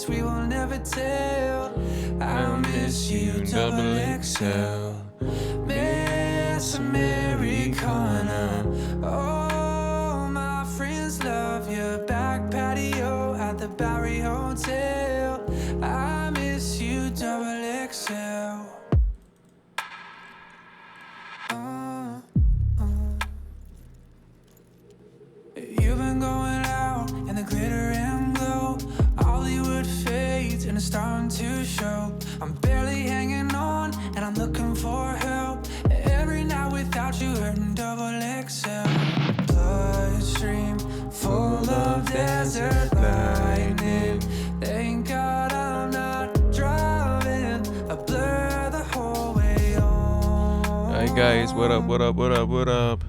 secrets we will never tell. I miss you, double XL. Miss Americana. Oh, my friends love your back patio at the Bowery Hotel. I miss you, double XL. You've been going out in the glitter and glow. Hollywood fades and it's starting to show. I'm barely hanging on and I'm looking for help. Every night without you hurting double XL. Bloodstream full of desert lightning. Thank God I'm not driving. I blur the whole way home. Hi guys, what up, what up, what up, what up?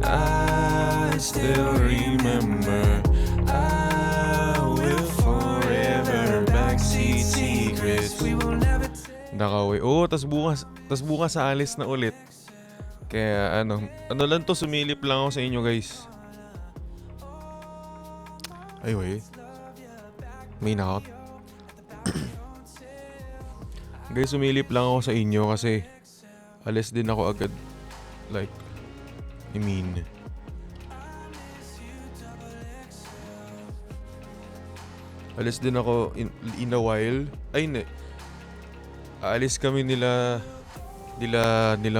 I still remember. I will forever. Backseat secrets we will never tell. Nakaway. Oo, tas bukas sa alis na ulit. Kaya ano lang to, sumilip lang ako sa inyo guys. Ay, wait. May nakot. Guys, sumilip lang ako sa inyo kasi alis din ako agad. Like, alis din ako in a while. Ay, hindi. Aalis kami nila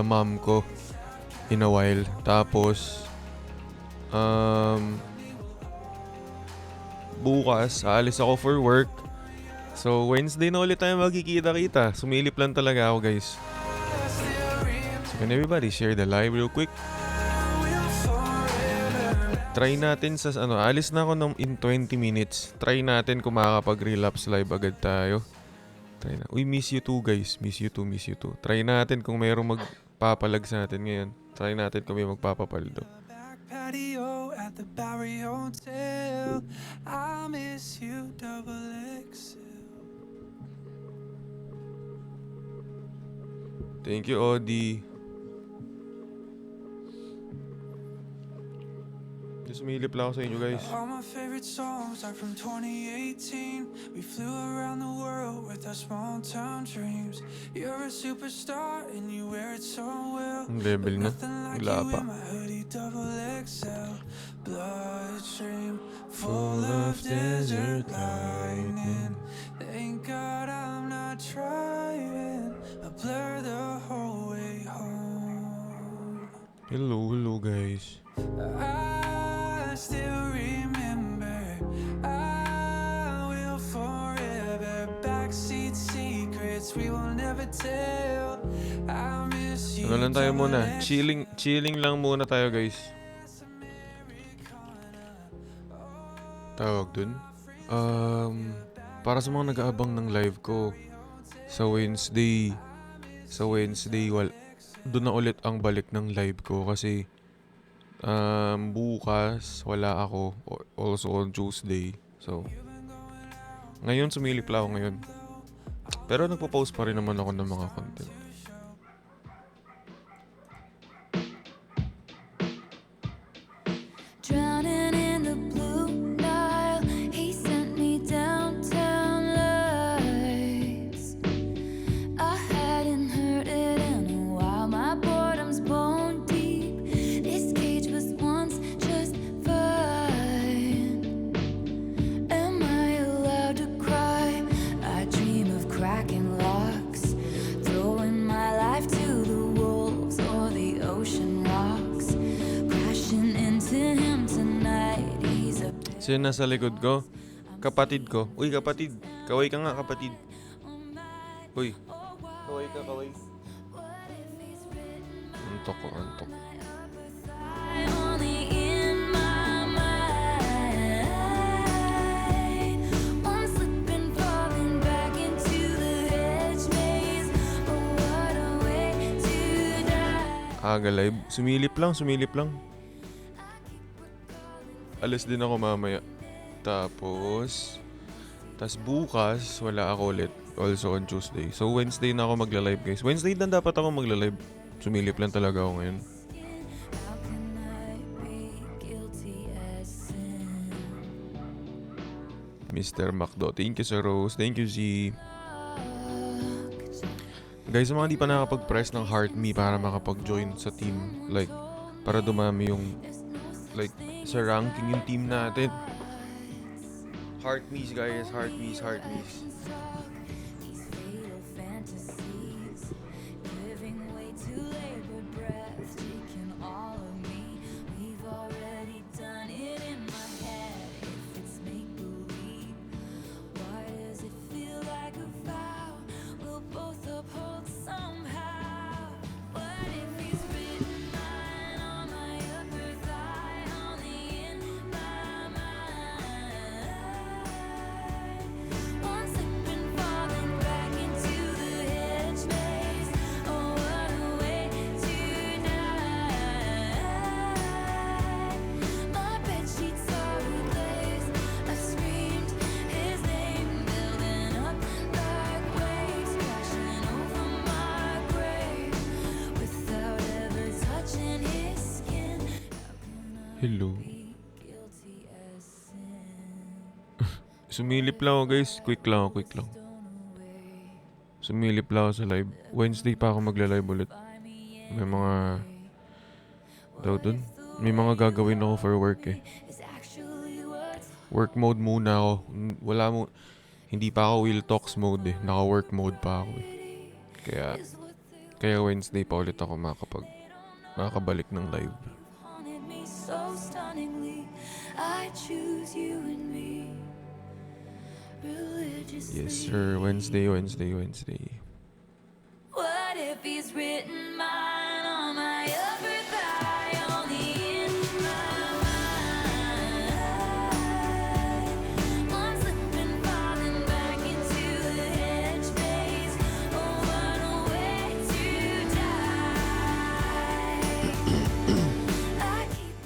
mom ko in a while. Tapos, bukas, aalis ako for work. So, Wednesday na ulit tayo magkikita-kita. Sumilip lang talaga ako, guys. So, can everybody share the live real quick? Try natin sa alis na ako in 20 minutes. Try natin kung makakapag-relapse live agad tayo. Try na. Uy, miss you too guys. Miss you too. Try natin kung mayroong magpapalag sa atin ngayon. Try natin kung may magpapapaldo. Patio at the Bowery Hotel. I miss you, double XL. Thank you, Odi. Sumilip lang ako sa inyo, guys. All my favorite songs are from 2018. We flew around the world with our small town dreams. You're a superstar and you wear it so well. Ang level na. Wala pa. Double XL. Bloodstream full of desert lightning. Thank God I'm not trying. I blur the whole way home. Hello guys. I still remember. I will forever. Backseat secrets we will never tell. I miss you. Ano lang tayo muna? Chilling lang muna tayo, guys. Tawag dun. Para sa mga nag-aabang ng live ko sa Wednesday, doon na ulit ang balik ng live ko kasi bukas wala ako, also on Tuesday. So ngayon sumilip lang ako ngayon. Pero nagpo-post pa rin naman ako ng mga content. Drowning in the blue Nile, he sent me downtown lights. I hadn't heard it in a while, my boredom's bone deep. This cage was once just fine. Am I allowed to cry? I dream of cracking locks, throwing my life to the wolves or the ocean rocks, crashing into him tonight. He's a Sino nasa likod ko? Kapatid ko. Uy, kapatid. Kaway ka nga, kapatid. Uy. Kaway ka, kaway. Antok ko, antok. only in my mind. I'm slipping, falling back into the hedge maze. Oh, what a way to die. Aga live. Sumilip lang. Alis din ako mamaya. Tapos bukas, wala ako ulit. Also on Tuesday. So, Wednesday na ako magla-live, guys. Wednesday na dapat ako magla-live. Sumilip lang talaga ako ngayon. How can I be guilty as sin? Mr. Macdo. Thank you, Sir Rose. Thank you, Z. Guys, sa mga di pa nakapag-press ng heart me para makapag-join sa team, like, para dumami yung, like, sa ranking yung team natin. Heart me's, guys. Heart me's, heart me's. These fatal fantasies, giving way to labor breath, taking all of me. We've already done it in my head. If it's make believe, why does it feel like a vow we'll both uphold somehow? What if he's written mine on my upper thigh, only in my mind? One slip and falling back into the headspace. Oh, what a way to die. My bedsheets are replaced. I screamed his name, building up like waves, crashing over my grave without ever touching his skin. How can I Hello. be guilty as sin? Sumilip lang ako, guys. Quick lang. Sumilip lang ako sa live. Wednesday pa ako magla-live ulit. May mga... daw dun? May mga gagawin ako for work eh. It's actually what's Work mode muna ako. Wala mo... Hindi pa ako Will Talks mode eh. Naka-work mode pa ako eh. Kaya Wednesday pa ulit ako makakabalik ng live. haunted me so stunningly. I choose you and me religiously. Yes sir, Wednesday. What if he's written mine on my upper thigh, only in my mind? One slip and falling back into the headspace. Oh, what a way to die. I keep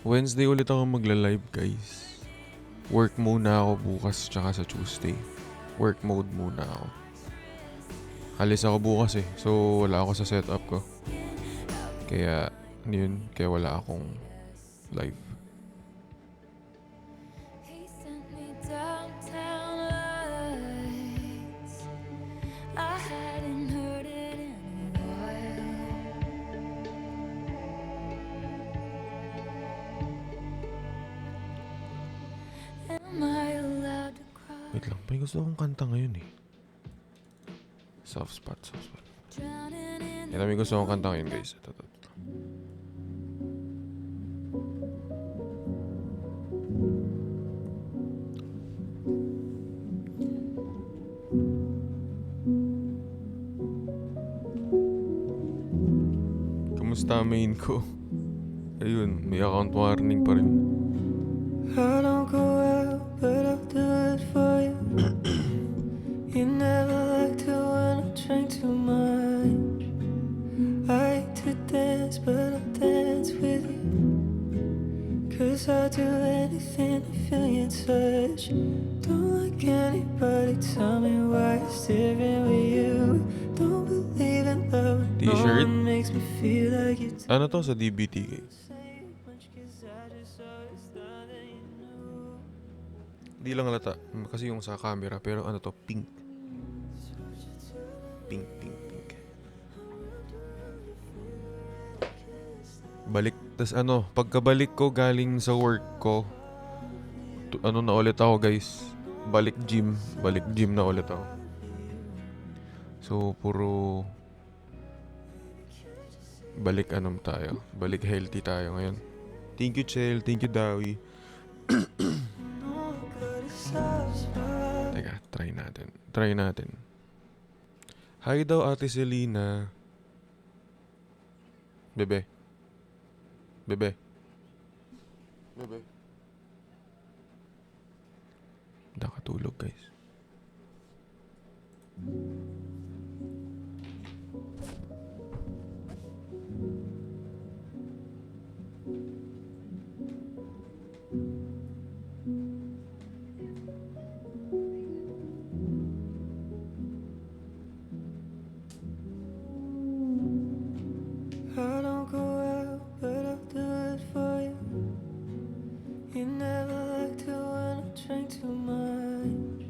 Wednesday ulit ako magla-live, guys. Work muna ako bukas tsaka sa Tuesday. Work mode muna ako. Alis ako bukas eh. So wala ako sa setup ko. Kaya wala akong live. He sent me downtown lights. I hadn't heard it in a while. Am I allowed to cry? Wait lang, may gusto akong kanta ngayon eh. Soft spot. Drowning in Ito may gusto akong kanta ngayon, guys. Ito. Kamusta main ko? Ayun, may account warning pa rin. I don't go out, but I'll do it for you. You never liked it when I drank too much. I hate to dance, but I'll dance with you. 'Cause I'll do anything to feel your touch. Don't like anybody, tell me why it's different with you. Don't believe in love, no T-shirt? one makes me feel like you do. Ano to sa DBT, guys? Much 'cause I just always thought that you knew. Di lang halata. Kasi yung sa camera. Pero ano to? Pink. Pink. Balik. Tas pagkabalik ko galing sa work ko, na ulit ako, guys. Balik gym na ulit ako. So, puro balik tayo. Balik healthy tayo ngayon. Thank you, Chel. Thank you, Dawi. Teka, try natin. Hi daw, Ate Selena. Bebe. Nakatulog, guys. I don't go out, but I'll do it for you. You never liked it when I drank drink too much.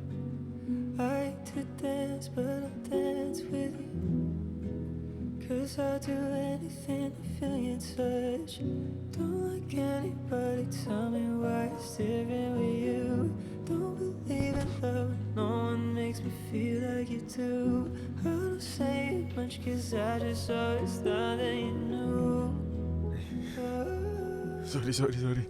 I hate to dance, but I'll dance with you. 'Cause I'll do anything to feel your touch. Don't like anybody, tell me why it's different with you. Don't believe in love, no one makes me feel like you do. I don't say much 'cause I just always thought that you knew. Sorry. It's what you do to me.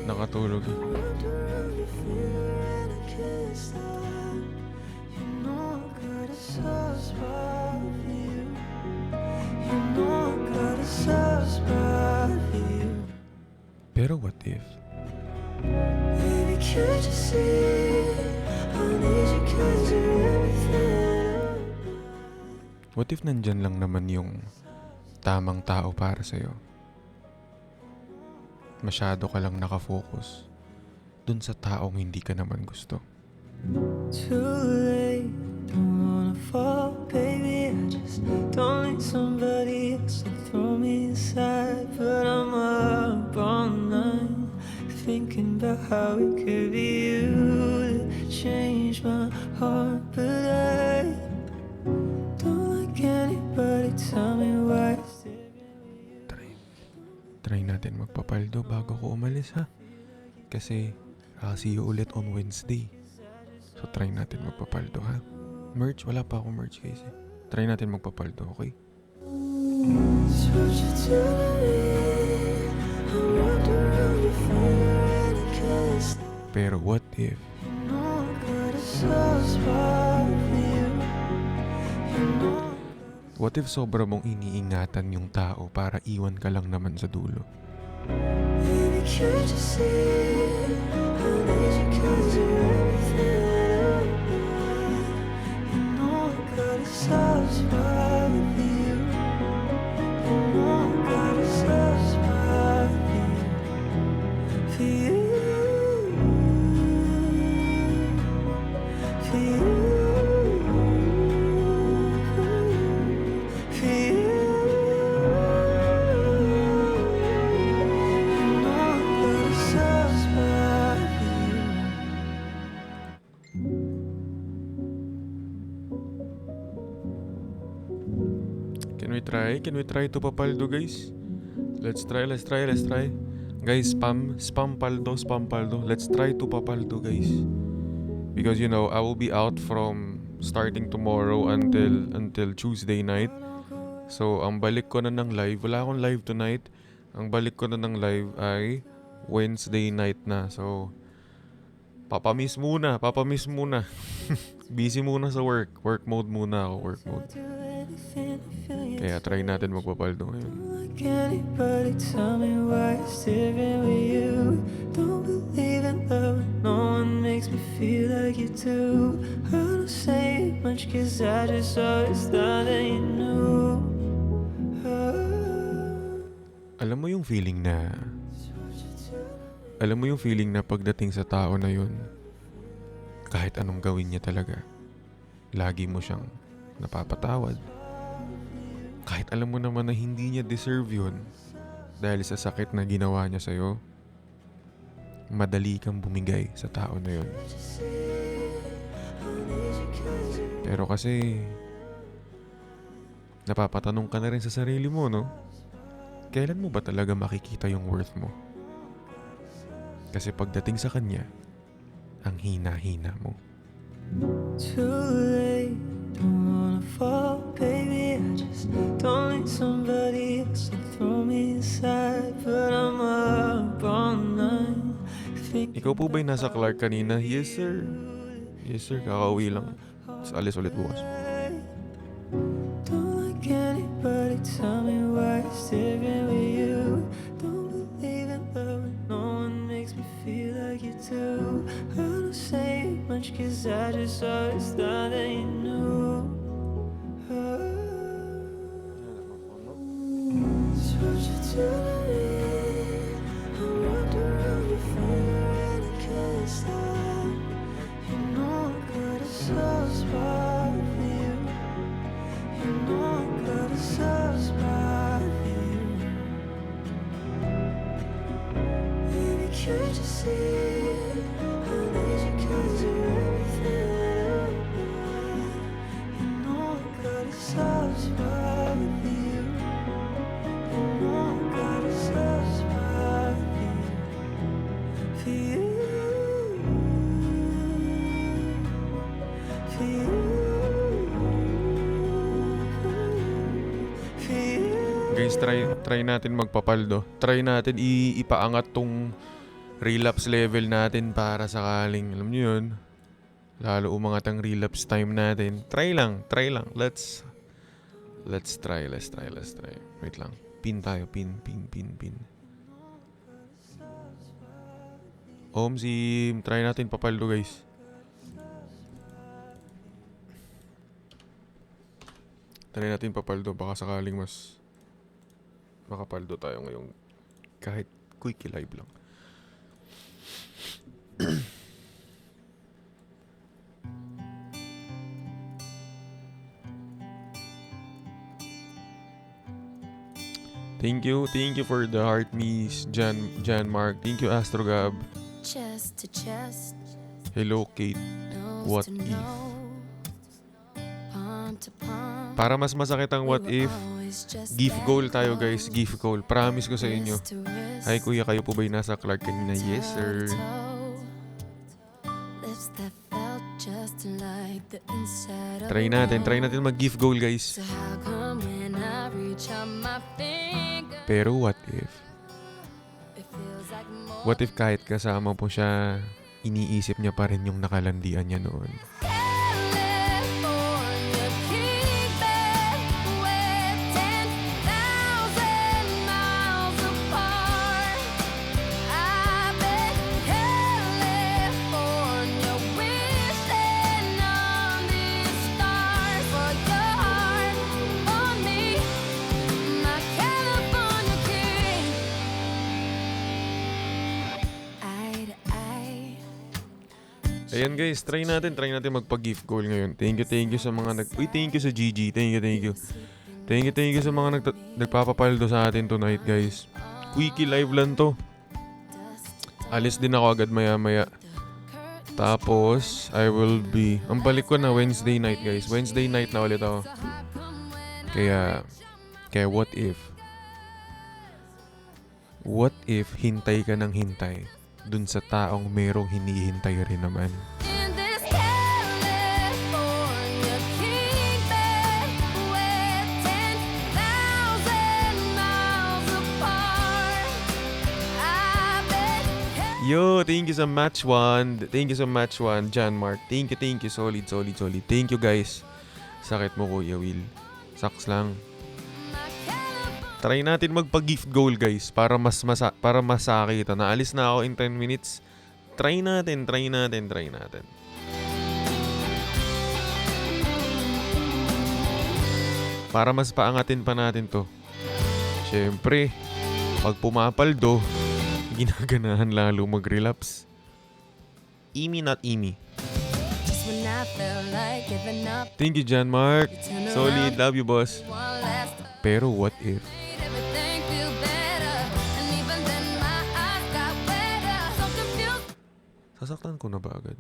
Nakatulog. Wrapped around your finger and I can't stop. You know I got a soft spot for you. You know I got a soft spot for you. Pero what if? Baby, can't you see? I need you 'cause you're everything. What if nandyan lang naman yung tamang tao para sa'yo? Masyado ka lang nakafocus dun sa taong hindi ka naman gusto. Too late, don't wanna fall, baby. I just don't need somebody else to throw me aside. But I'm up all night, thinking about how it could be you that changed my heart. But I don't like anybody, tell me why. Try natin magpapaldo bago ko umalis, ha? Kasi I'll see you ulit on Wednesday. So try natin magpapaldo, ha? Merch, wala pa akong merch guys. Try natin magpapaldo, okay? It's what you do to me. I'm wrapped around your finger and I can't stop. Pero what if You know I got a soft spot for you. You know What if sobra mong iniingatan yung tao para iwan ka lang naman sa dulo? baby, can't you see? I need you 'cause you're everything that I want. You know I got a soft spot for you. You know I got a soft spot for you. For you. For you. For you. You know I got a soft spot for you. Can we try? Can we try to papaldo, guys? Let's try. Guys, spam paldo. Let's try to papaldo, guys. Because you know, I will be out from starting tomorrow until Tuesday night. So, ang balik ko na ng live, wala akong live tonight. Ang balik ko na ng live ay Wednesday night na. So, papamiss muna. Busy muna sa work. Work mode muna ako, work mode. Do anything to feel your Kaya try natin magpapaldo ngayon. like anybody, tell me why it's different with you. Don't believe in love, no one makes me feel like you do. I don't say much 'cause I just always thought that you knew. Alam mo yung feeling na pagdating sa tao na yun, kahit anong gawin niya talaga, lagi mo siyang napapatawad. Kahit alam mo naman na hindi niya deserve yun dahil sa sakit na ginawa niya sa'yo, madali kang bumigay sa tao na yun. Pero kasi, napapatanong ka na rin sa sarili mo, no? Kailan mo ba talaga makikita yung worth mo? Kasi pagdating sa kanya, ang hina-hina mo. Too late, don't wanna fall, baby. I just don't need somebody else to throw me aside. But I'm up all night, thinking Ikaw po ba'y nasa Clark kanina? Yes, sir. Yes, sir. Kakauwi lang. Tapos alis ulit bukas. don't like anybody, tell me why it's different with you. Don't believe in love, no one makes me feel like you do. I don't say much 'cause I just always thought that you knew. It's what you do to me. I'm wrapped around your finger and I can't stop. You know I got a soft spot for you. You know I got a soft spot for you. Can't you see it? I need you 'cause you're everything that I want. You know I got a soft spot with you. You know I got a soft spot for you. For you. For you. For you. Guys, try natin magpapaldo. Try natin ipaangat tong relapse level natin para sakaling, alam nyo yun, lalo umangat ang relapse time natin. Try lang. Let's try. Wait lang. Pin tayo. Pin. Sim, try natin papaldo, guys. Try natin papaldo. Baka sakaling mas makapaldo tayo ngayong kahit quickie live lang. Thank you for the heart, Miss Jan Mark. Thank you, Astrogab. Chest to chest, Hello, Kate. nose What to if? nose, palm to palm. Para mas masakit ang what We if, were always just gift that goal tayo, guys. close, Gift goal. Promise ko sa inyo. wrist to wrist, Hi, kuya. Kayo po ba'y nasa Clark kanina? Yes, sir. toe to toe. Lips that felt just like the inside of Try a natin worm. mag-gift goal, guys. So how come when I reach out my finger, Pero what if? it feels like more What if kahit kasama po siya, iniisip niya pa rin yung nakalandian niya noon? California, keep it with 10,000 miles apart. I bet California wishing on these stars for your heart, for me, my California king. Eye to eye. Ayan, guys, try natin magpa-gift goal ngayon. Thank you sa mga thank you sa GG. Thank you. Thank you sa mga nagpapapaldo sa atin tonight, guys. Quickie live lang to. Alis din ako agad maya-maya. Tapos, I will be... Ang balik ko na Wednesday night, guys. Wednesday night na ulit ako. Kaya what if? What if hintay ka ng hintay dun sa taong merong hinihintay rin naman? In this California kingdom with 10,000 miles apart, I bet Yo, thank you sa match 1. Thank you sa match 1, John Mark. Thank you. Solid. Thank you, guys. Sakit mo, Kuya Will. Saks lang. my California Try natin magpa-gift goal, guys, para masakita. Naalis na ako in 10 minutes. Try natin. Para mas paangatin pa natin to. Siyempre, pag pumapaldo, ginaganahan lalo mag-relapse. Imi not imi. just when I felt like giving up, Thank you, John Mark. you turn Solid, around, love you, boss. one last time, Pero what if? made everything feel better, and even then my eyes got wetter, so confused. Sasaktan ko na ba agad?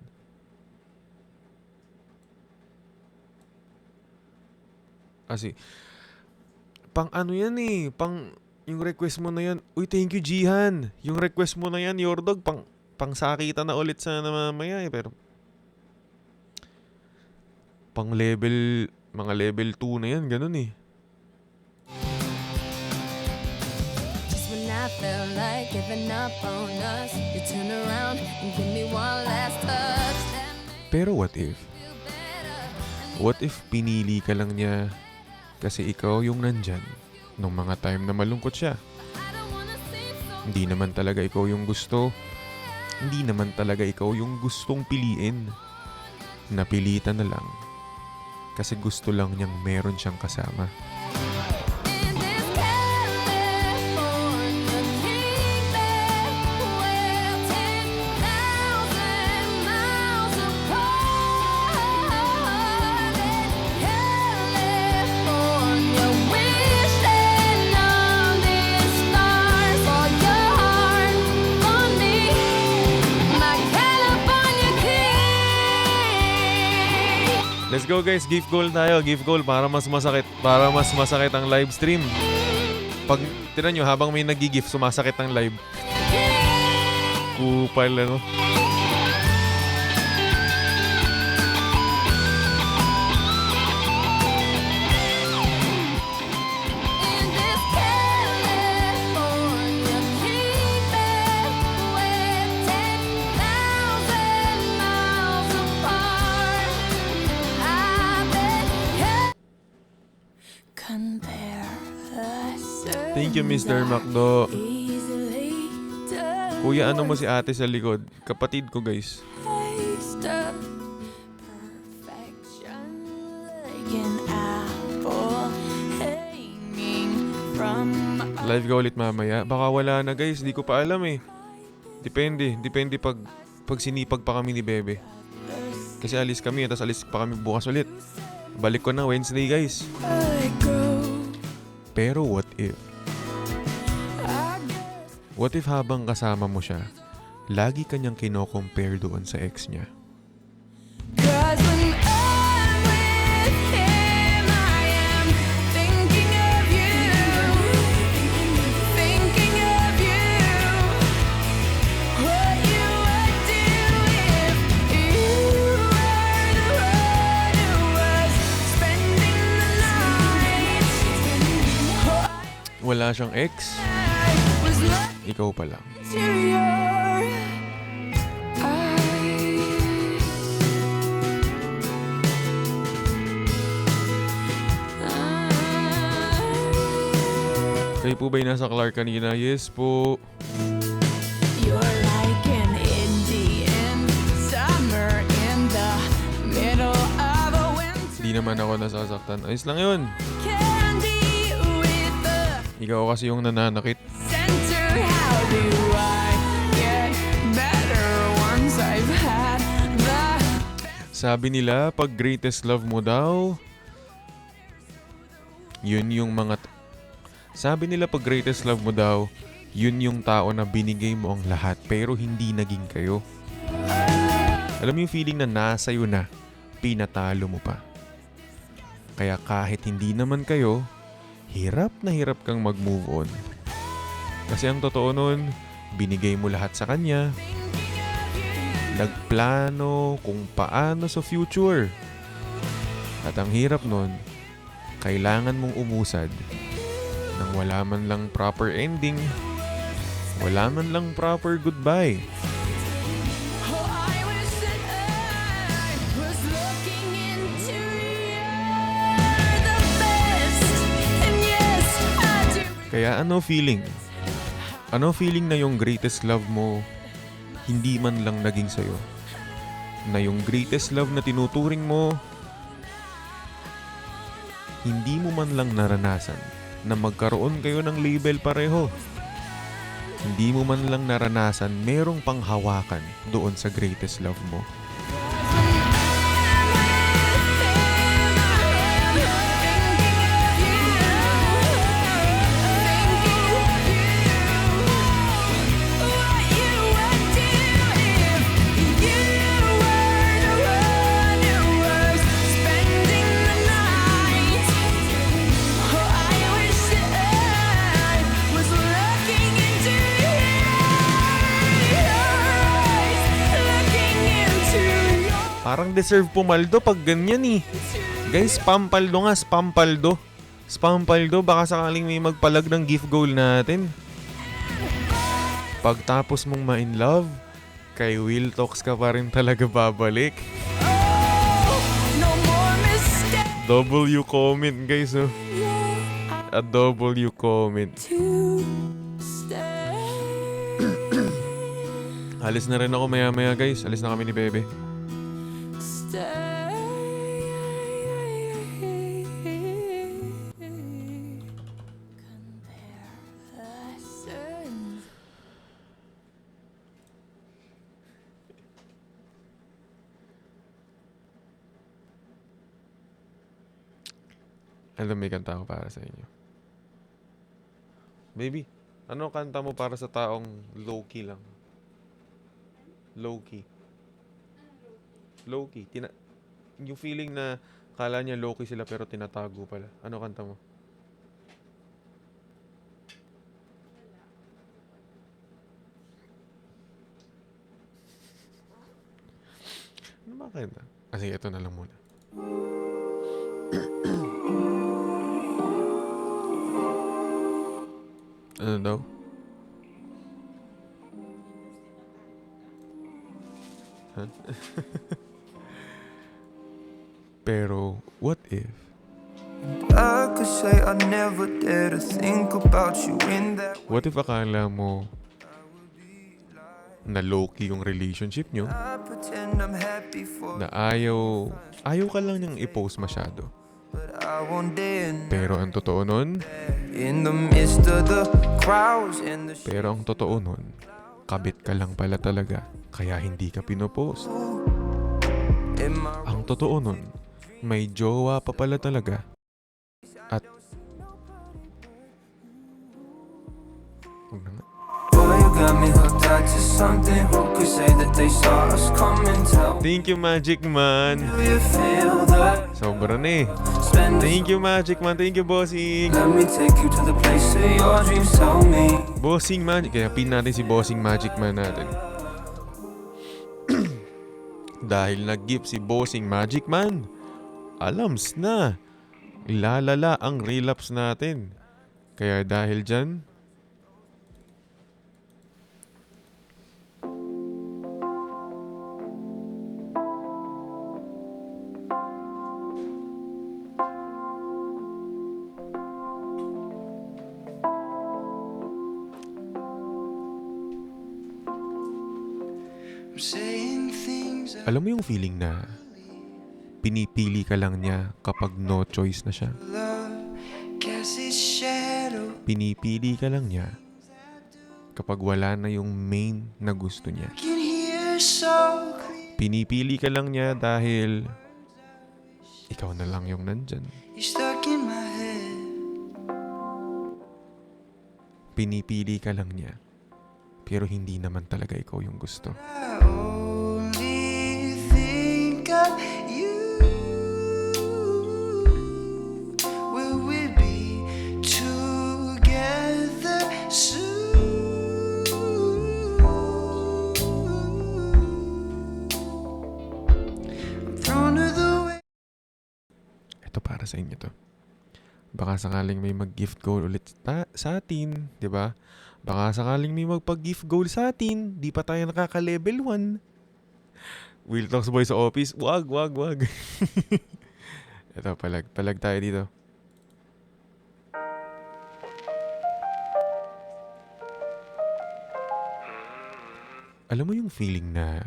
Kasi, pang ano yan eh, yung request mo na yan, uy, thank you, Jihan. Yung request mo na yan, your dog, pang sakita na ulit sana mamaya eh, pero pang level, mga level 2 na yan, ganun eh. Just when I felt like giving up on us, you turn around and give me one last touch. That made Pero what if? me feel better. What if pinili ka lang niya kasi ikaw yung nandyan nung mga time na malungkot siya? I don't wanna seem so Hindi naman talaga ikaw yung gusto. Hindi naman talaga ikaw yung gustong piliin. Napilitan na lang. Kasi gusto lang niyang meron siyang kasama. in this California kingdom where 10,000 miles apart. In California, wishing on these stars for your heart, for me, Let's go guys, gift goal tayo. Gift goal para mas masakit. Para mas masakit ang live stream. Pag, tinan nyo, habang may nag-gift, sumasakit ang live. Kupal ano. In this California keeping with 10,000 miles apart. I've been compare us. Thank you, Mr. Macdo. Easily done. Kuya, ano mo si ate sa likod? Kapatid ko, guys. Taste of perfection like an apple hanging from Live ka ulit mamaya. Baka wala na, guys. Di ko pa alam eh. Depende. Depende pag sinipag pa kami ni Bebe. Kasi alis kami, tapos alis pa kami bukas ulit. Balik ko na Wednesday, guys. I grow. Pero what if? What if habang kasama mo siya, lagi kanyang kino-compare doon sa ex niya? 'Cause when I'm with him, I am thinking of you, thinking of you. What you would do if you were the one who was spending the night. Wala siyang ex? I was looking Ikaw pa lang. to your eyes. Kayo po ba'y nasa Clark kanina? Yes po. You're like an Indian summer in the middle of a winter Di naman ako nasasaktan. Ayos lang yun. candy with the Ikaw kasi yung nananakit. center. How do I get better once I've had the Sabi nila, pag greatest love mo daw, yun yung mga... Sabi nila pag greatest love mo daw, yun yung tao na binigay mo ang lahat pero hindi naging kayo. Alam mo yung feeling na nasa iyo na, pinatalo mo pa. Kaya kahit hindi naman kayo, hirap na hirap kang mag-move on. Kasi ang totoo nun, binigay mo lahat sa kanya. Nagplano kung paano sa future. At ang hirap nun, kailangan mong umusad nang wala man lang proper ending, wala man lang proper goodbye. Oh, I wish that I was looking into you're the best. And yes, I do. Kaya ano feeling? Ano feeling na yung greatest love mo hindi man lang naging sa'yo? Na yung greatest love na tinuturing mo, hindi mo man lang naranasan na magkaroon kayo ng label pareho. Hindi mo man lang naranasan merong panghawakan doon sa greatest love mo. Parang deserve pumaldo pag ganyan eh. Guys, spampaldo nga, spampaldo. Spampaldo, baka sakaling may magpalag ng gift goal natin. Pagtapos mong ma-in love, kay Will Talks ka pa rin talaga babalik. W comment guys, oh. A W comment. Alis na rin ako maya-maya guys. Alis na kami ni Bebe. Alam, may kanta ako para sa inyo. Baby, ano kanta mo para sa taong low-key lang? Low-key. Low-key. Yung feeling na kala niya low-key sila pero tinatago pala. Ano kanta mo? Ano ba kanta? Sige, ito na lang muna. Ano daw? Huh? Pero, what if? I could say I never dare to think about you in that way. What if akala mo na low-key yung relationship nyo? I pretend I'm happy for Na ayaw ka lang niyang i-post masyado. but I won't dare not. Pero ang totoo nun, In the midst of the crowds and the pero ang totoo nun, kabit ka lang pala talaga, kaya hindi ka pinopost. in my Ang totoo nun, may jowa pa pala talaga. At huwag na nga. boy, you got me hooked on to something. Who could say that they saw us coming? Tell me, Thank you, Magic Man. do you feel that? Sobra na eh. Spend the Thank you, Magic Man. Thank you, Bossing. Let me take you to the place of your dreams. Tell me. Bossing Magic. Kaya pin natin si Bossing Magic Man natin. Dahil nag-gift si Bossing Magic Man, alams na. Lalala ang relapse natin. Kaya dahil dyan, I'm saying things I alam mo yung feeling na pinipili ka lang niya kapag no choice na siya. love. Guess it's shadow. Pinipili ka lang niya kapag wala na yung main na gusto niya. Can hear so clear. Pinipili ka lang niya dahil ikaw na lang yung nandyan. You're stuck in my head. Pinipili ka lang niya pero hindi naman talaga ikaw yung gusto. I only think of you. Will we be together soon? I'm thrown to the way. Ito para sa inyo to. Baka sakaling may mag-gift goal ulit sa atin, 'di ba? Baka sakaling may magpag-gift goal sa atin, di pa tayo nakaka-level 1. Will Talks Boy sa office, wag. Ito, palag tayo dito. Alam mo yung feeling na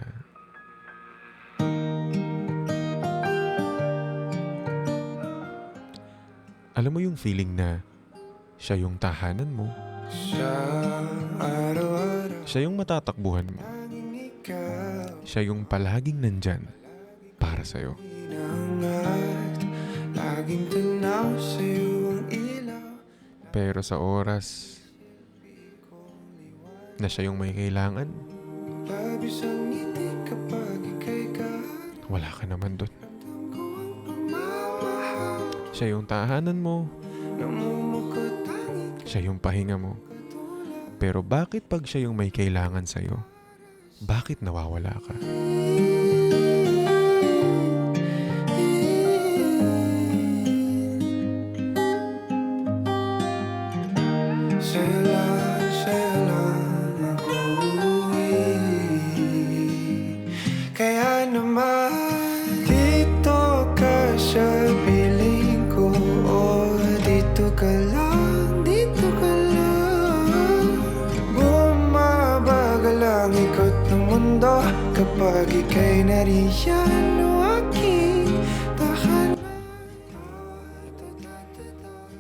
alam mo yung feeling na siya yung tahanan mo, siya yung matatakbuhan mo, siya yung palaging nandyan para sa'yo. Pero sa oras na siya yung may kailangan, wala ka naman doon. Siya yung tahanan mo, siya yung pahinga mo. Pero bakit pag siya yung may kailangan sa'yo, bakit nawawala ka? Kaya naman dito ka sa piling ko. Oh, dito ka lang, dito ka lang. Bumabagal ang ikot ng mundo kapag ika'y nariyan o aking tahanan.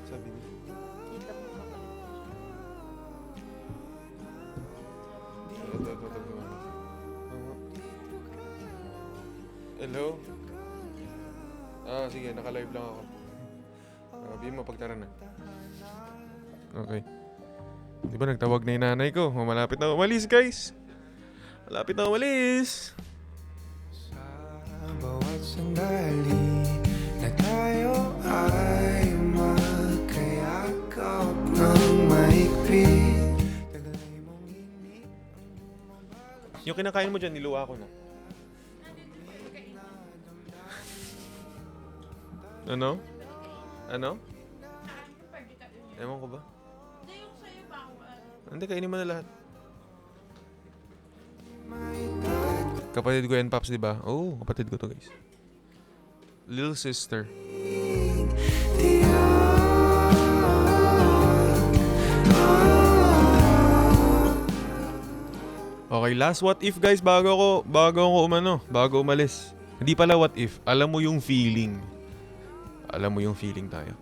Sabi niya. Hello? Sige, naka-live lang ako. Sabihin mo, pagtara na. Okay. Di ba nagtawag na yung nanay ko? Malapit na umalis, guys. Malapit na umalis. Bawat sandali na tayo ay magkayakap ng mahigpit. Tagalay mong hini. Yung kinakain mo dyan, niluwa ko na. Ano? Ano? Ewan ko ba? Hindi, kainin mo na lahat. Kapatid ko yan, Paps, di ba? Oh, kapatid ko to, guys. Little sister. Okay, last what if, guys, bago ako umalis. Hindi pala what if, alam mo yung feeling. Alam mo yung feeling tayo.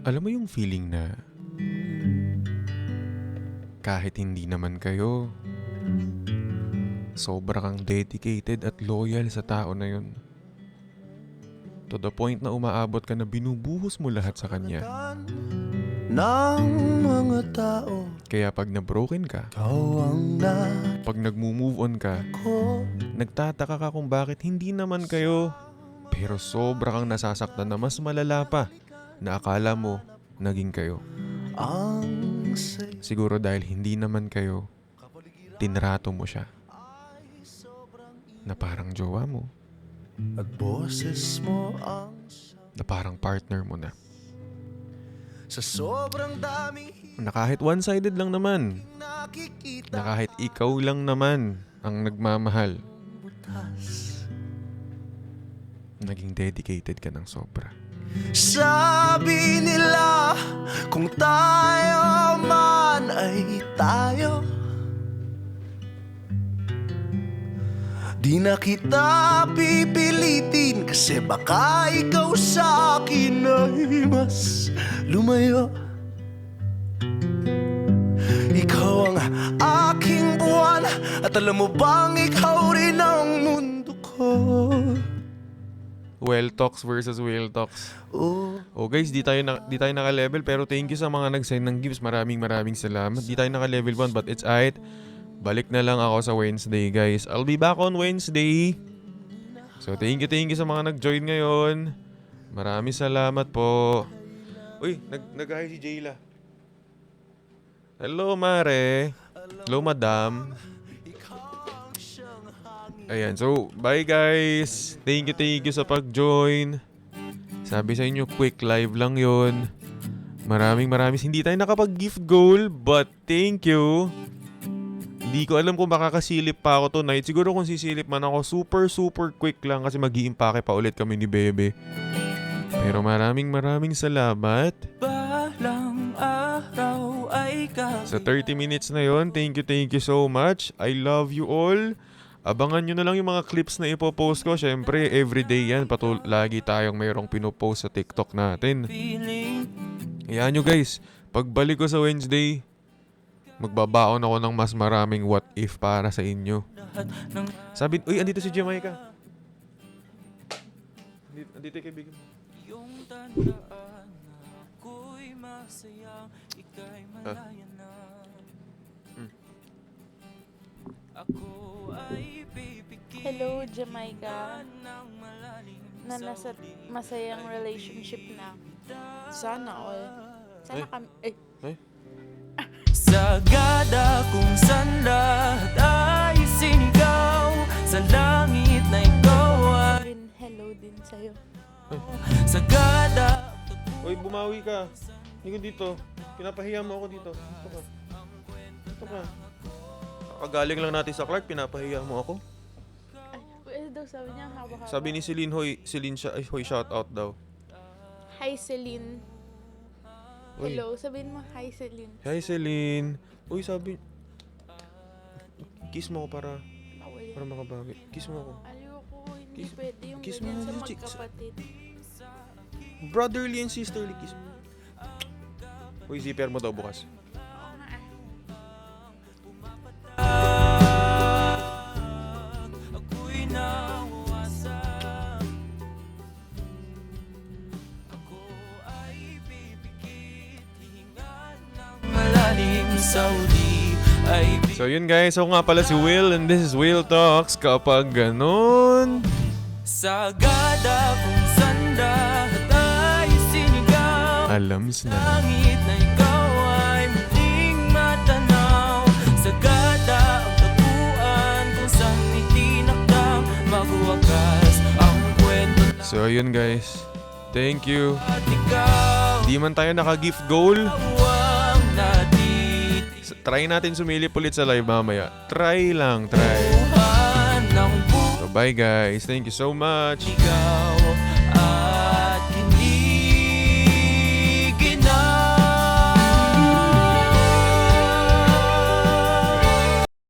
Alam mo yung feeling na kahit hindi naman kayo, sobra kang dedicated at loyal sa tao na yun. To the point na umaabot ka na binubuhos mo lahat sa kanya. Ng mga tao, Kaya pag na-broken ka, ikaw ang pag nag-move on ka, nako. nagtataka ka kung bakit hindi naman kayo. Pero sobra kang nasasaktan na mas malala pa na akala mo naging kayo. Ang say Siguro dahil hindi naman kayo, tinrato mo siya na parang jowa mo, at boses mo ang na parang partner mo na. sa sobrang daming Na kahit one-sided lang naman, nakikita na kahit ikaw lang naman ang nagmamahal, butas. naging dedicated ka ng sobra. Sabi nila kung tayo man ay tayo, di na kita pipilitin kasi baka ikaw sa akin ay mas lumayo. Ikaw ang aking buwan at alam mo bang ikaw rin ang mundo ko. Well talks versus whale talks. Oh, Oh guys, di tayo naka-level pero thank you sa mga nag-send ng gifts. Maraming salamat. Di tayo naka-level 1 but it's alright. Balik na lang ako sa Wednesday, guys. I'll be back on Wednesday. So thank you sa mga nag-join ngayon. Maraming salamat po. Uy, nag-hi si Jayla. Hello, Mare. Hello, Madam. Ayan, so bye guys. Thank you sa pag-join. Sabi sa inyo, quick live lang yon. Maraming hindi tayo nakapag-gift goal, but thank you. Hindi ko alam kung makakasilip pa ako tonight. Siguro kung sisilip man ako, super quick lang kasi mag-iimpake pa ulit kami ni Bebe. Pero maraming salamat. Balang araw ay Sa 30 minutes na yon, thank you so much. I love you all. Abangan nyo na lang yung mga clips na ipopost ko. Syempre, everyday yan. Lagi tayong mayroong pinopost sa TikTok natin. Ayan nyo guys, pagbalik ko sa Wednesday, magbabaon ako ng mas maraming what if para sa inyo. Sabi, uy, andito si Jamaica. Andito kay Bigam. Yung tandaan na ako'y masaya, ika'y malaya na. Ako ay pipikit. Hello, Jamaica. Ng malalim Na nasa masayang relationship na. Sana all. Sana Ay. kami... Eh, Sagada kung saan lahat ay sinigaw, sa langit na ikaw ay rin hello din sa'yo. sagada. Uy, bumawi ka. Hindi dito. Pinapahiya mo ako dito. Ito ka. Kakagaling lang natin sa Clark, pinapahiya mo ako. Ay, well daw sabi niya hawak-hawak. Sabi ni Celine, hoy, shout out daw. Hi, Celine. Uy. Hello, sabihin mo hi, Celine. Hi, Celine. Uy, sabi... Kiss mo ako para Bawal yan. makabawi. Kiss mo ako. Ayoko, hindi Kiss- pwede yung kiss ganyan mo sa na, chicks. magkapatid. Brotherly and sisterly kiss mo. Uy, zipper mo daw bukas. Oo nga eh. Saudi ay So yun guys, ako nga pala si Will and this is Will Talks. Kapag ganun, sagada kung sanda at ay sinigaw. alams na. Langit na ikaw ay muling matanaw. Sagada ang taguan kung saan itinakdang magwakas ang kwento So yun guys, thank you. at ikaw Di man tayo naka-gift goal. ang natin. Try natin sumilip ulit sa live mamaya. Try lang, try. Buhan ng So bye guys, thank you so much. ikaw